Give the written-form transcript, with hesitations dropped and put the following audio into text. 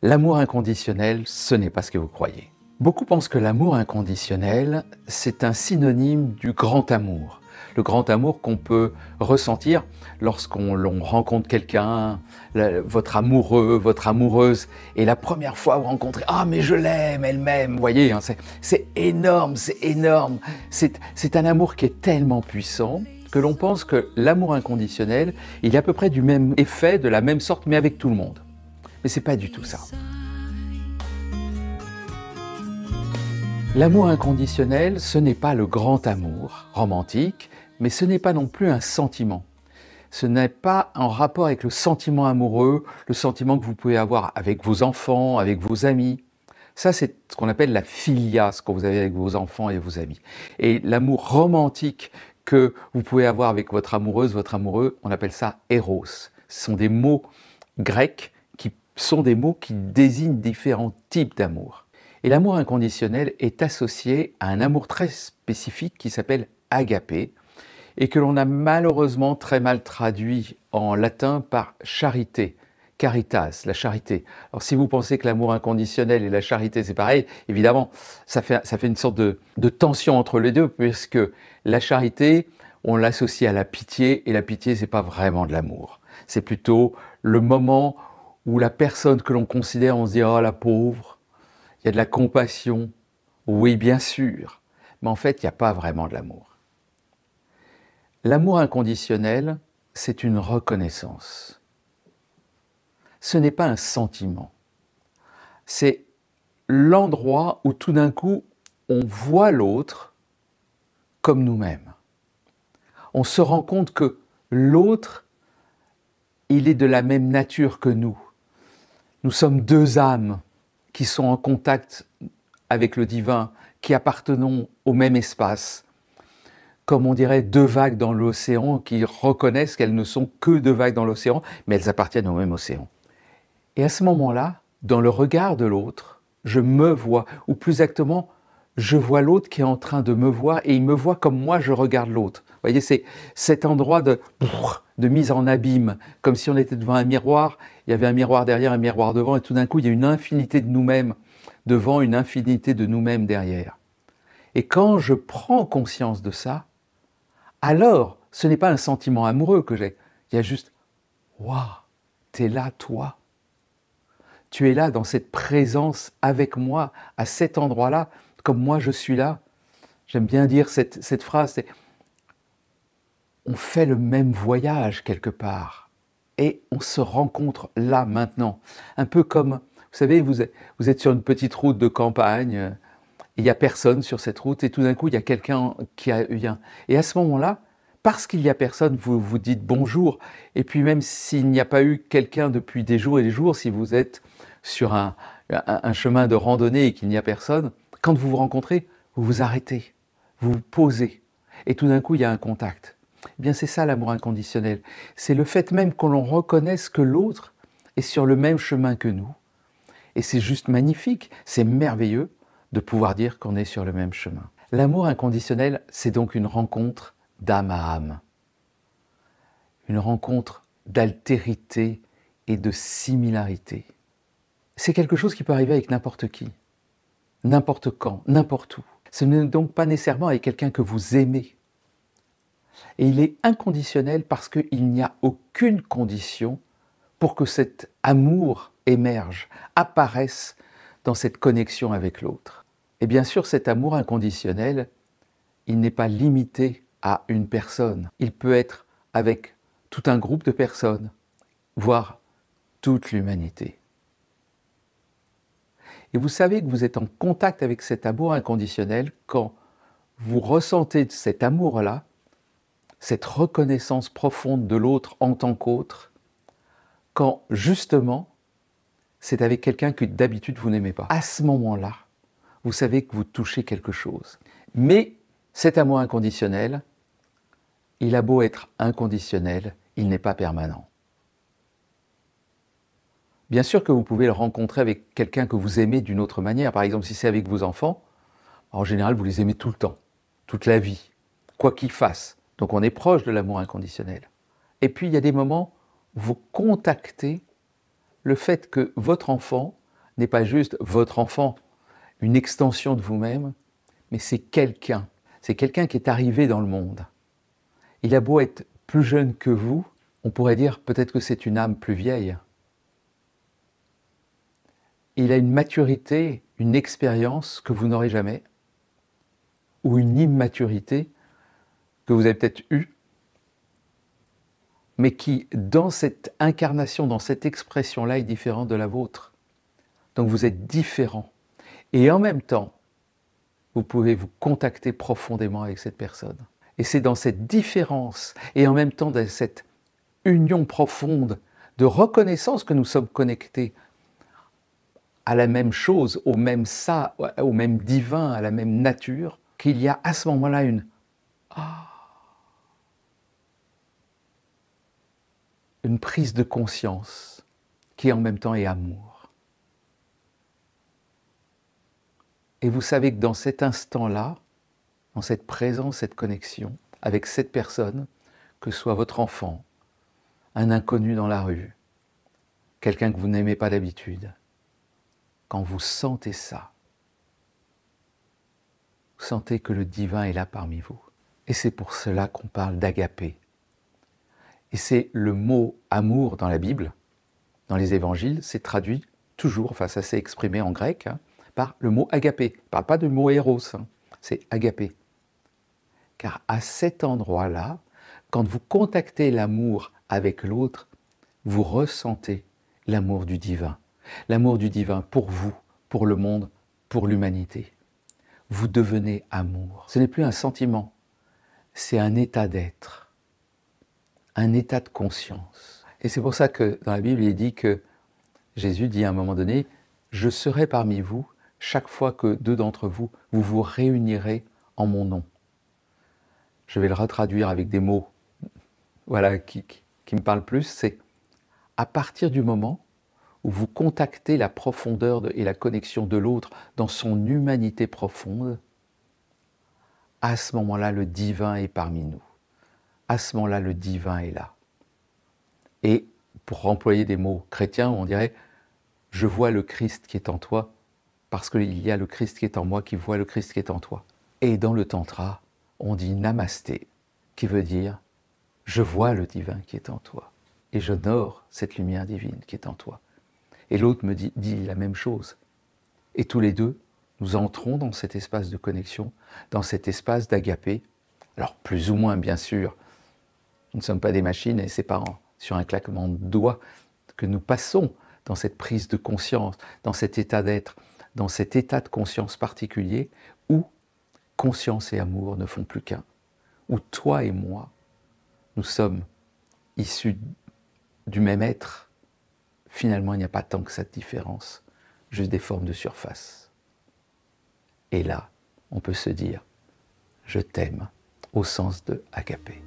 L'amour inconditionnel, ce n'est pas ce que vous croyez. Beaucoup pensent que l'amour inconditionnel, c'est un synonyme du grand amour. Le grand amour qu'on peut ressentir lorsqu'on rencontre quelqu'un, votre amoureux, votre amoureuse, et la première fois vous rencontrez, ah mais je l'aime, elle m'aime, vous voyez, hein, c'est énorme, c'est énorme. C'est un amour qui est tellement puissant que l'on pense que l'amour inconditionnel, il est à peu près du même effet, de la même sorte, mais avec tout le monde. Mais c'est pas du tout ça. L'amour inconditionnel, ce n'est pas le grand amour romantique, mais ce n'est pas non plus un sentiment. Ce n'est pas en rapport avec le sentiment amoureux, le sentiment que vous pouvez avoir avec vos enfants, avec vos amis. Ça, c'est ce qu'on appelle la philia, ce que vous avez avec vos enfants et vos amis. Et l'amour romantique que vous pouvez avoir avec votre amoureuse, votre amoureux, on appelle ça éros. Ce sont des mots grecs qui sont des mots qui désignent différents types d'amour. Et l'amour inconditionnel est associé à un amour très spécifique qui s'appelle agapé et que l'on a malheureusement très mal traduit en latin par charité, caritas, la charité. Alors si vous pensez que l'amour inconditionnel et la charité c'est pareil, évidemment ça fait une sorte de tension entre les deux puisque la charité on l'associe à la pitié et la pitié c'est pas vraiment de l'amour. C'est plutôt le moment où la personne que l'on considère, on se dit « oh la pauvre », il y a de la compassion, oui bien sûr, mais en fait il n'y a pas vraiment de l'amour. L'amour inconditionnel, c'est une reconnaissance. Ce n'est pas un sentiment. C'est l'endroit où tout d'un coup on voit l'autre comme nous-mêmes. On se rend compte que l'autre, il est de la même nature que nous. Nous sommes deux âmes qui sont en contact avec le divin, qui appartenons au même espace. Comme on dirait deux vagues dans l'océan qui reconnaissent qu'elles ne sont que deux vagues dans l'océan, mais elles appartiennent au même océan. Et à ce moment-là, dans le regard de l'autre, je me vois, ou plus exactement, je vois l'autre qui est en train de me voir et il me voit comme moi je regarde l'autre. Vous voyez, c'est cet endroit de mise en abîme, comme si on était devant un miroir, il y avait un miroir derrière, un miroir devant, et tout d'un coup, il y a une infinité de nous-mêmes devant, une infinité de nous-mêmes derrière. Et quand je prends conscience de ça, alors, ce n'est pas un sentiment amoureux que j'ai, il y a juste « waouh, t'es là, toi ». Tu es là dans cette présence avec moi, à cet endroit-là, comme moi je suis là. J'aime bien dire cette phrase, c'est on fait le même voyage quelque part et on se rencontre là, maintenant. Un peu comme, vous savez, vous êtes sur une petite route de campagne, il n'y a personne sur cette route et tout d'un coup, il y a quelqu'un qui vient. Et à ce moment-là, parce qu'il n'y a personne, vous vous dites bonjour. Et puis même s'il n'y a pas eu quelqu'un depuis des jours et des jours, si vous êtes sur un chemin de randonnée et qu'il n'y a personne, quand vous vous rencontrez, vous vous arrêtez, vous vous posez. Et tout d'un coup, il y a un contact. Eh bien, c'est ça l'amour inconditionnel. C'est le fait même que l'on reconnaisse que l'autre est sur le même chemin que nous. Et c'est juste magnifique, c'est merveilleux de pouvoir dire qu'on est sur le même chemin. L'amour inconditionnel, c'est donc une rencontre d'âme à âme. Une rencontre d'altérité et de similarité. C'est quelque chose qui peut arriver avec n'importe qui, n'importe quand, n'importe où. Ce n'est donc pas nécessairement avec quelqu'un que vous aimez. Et il est inconditionnel parce qu'il n'y a aucune condition pour que cet amour émerge, apparaisse dans cette connexion avec l'autre. Et bien sûr, cet amour inconditionnel, il n'est pas limité à une personne. Il peut être avec tout un groupe de personnes, voire toute l'humanité. Et vous savez que vous êtes en contact avec cet amour inconditionnel quand vous ressentez cet amour-là, cette reconnaissance profonde de l'autre en tant qu'autre, quand justement, c'est avec quelqu'un que d'habitude vous n'aimez pas. À ce moment-là, vous savez que vous touchez quelque chose. Mais cet amour inconditionnel, il a beau être inconditionnel, il n'est pas permanent. Bien sûr que vous pouvez le rencontrer avec quelqu'un que vous aimez d'une autre manière. Par exemple, si c'est avec vos enfants, en général, vous les aimez tout le temps, toute la vie, quoi qu'ils fassent. Donc on est proche de l'amour inconditionnel. Et puis il y a des moments où vous contactez le fait que votre enfant n'est pas juste votre enfant, une extension de vous-même, mais c'est quelqu'un. C'est quelqu'un qui est arrivé dans le monde. Il a beau être plus jeune que vous, on pourrait dire peut-être que c'est une âme plus vieille. Il a une maturité, une expérience que vous n'aurez jamais, ou une immaturité que vous avez peut-être eue, mais qui, dans cette incarnation, dans cette expression-là, est différente de la vôtre. Donc vous êtes différent. Et en même temps, vous pouvez vous contacter profondément avec cette personne. Et c'est dans cette différence, et en même temps dans cette union profonde de reconnaissance que nous sommes connectés à la même chose, au même ça, au même divin, à la même nature, qu'il y a à ce moment-là une prise de conscience qui en même temps est amour. Et vous savez que dans cet instant-là, dans cette présence, cette connexion avec cette personne, que ce soit votre enfant, un inconnu dans la rue, quelqu'un que vous n'aimez pas d'habitude, quand vous sentez ça, vous sentez que le divin est là parmi vous. Et c'est pour cela qu'on parle d'agapé. Et c'est le mot amour dans la Bible, dans les évangiles, c'est traduit toujours, enfin ça s'est exprimé en grec, par le mot agapé. Il ne parle pas de mot éros, c'est agapé. Car à cet endroit-là, quand vous contactez l'amour avec l'autre, vous ressentez l'amour du divin. L'amour du divin pour vous, pour le monde, pour l'humanité. Vous devenez amour. Ce n'est plus un sentiment, c'est un état d'être, un état de conscience. Et c'est pour ça que dans la Bible, il est dit que Jésus dit à un moment donné, « Je serai parmi vous chaque fois que deux d'entre vous, vous vous réunirez en mon nom. » Je vais le retraduire avec des mots voilà, qui me parlent plus, c'est à partir du moment où vous contactez la profondeur et la connexion de l'autre dans son humanité profonde, à ce moment-là, le divin est parmi nous. À ce moment-là, le divin est là. Et pour employer des mots chrétiens, on dirait « Je vois le Christ qui est en toi, parce qu'il y a le Christ qui est en moi, qui voit le Christ qui est en toi. » Et dans le Tantra, on dit « Namasté », qui veut dire « Je vois le divin qui est en toi, et j'honore cette lumière divine qui est en toi. » Et l'autre me dit la même chose. Et tous les deux, nous entrons dans cet espace de connexion, dans cet espace d'agapé. Alors plus ou moins, bien sûr, nous ne sommes pas des machines et ce n'est pas sur un claquement de doigts que nous passons dans cette prise de conscience, dans cet état d'être, dans cet état de conscience particulier où conscience et amour ne font plus qu'un, où toi et moi, nous sommes issus du même être. Finalement, il n'y a pas tant que cette différence, juste des formes de surface. Et là, on peut se dire « Je t'aime » au sens de agapé.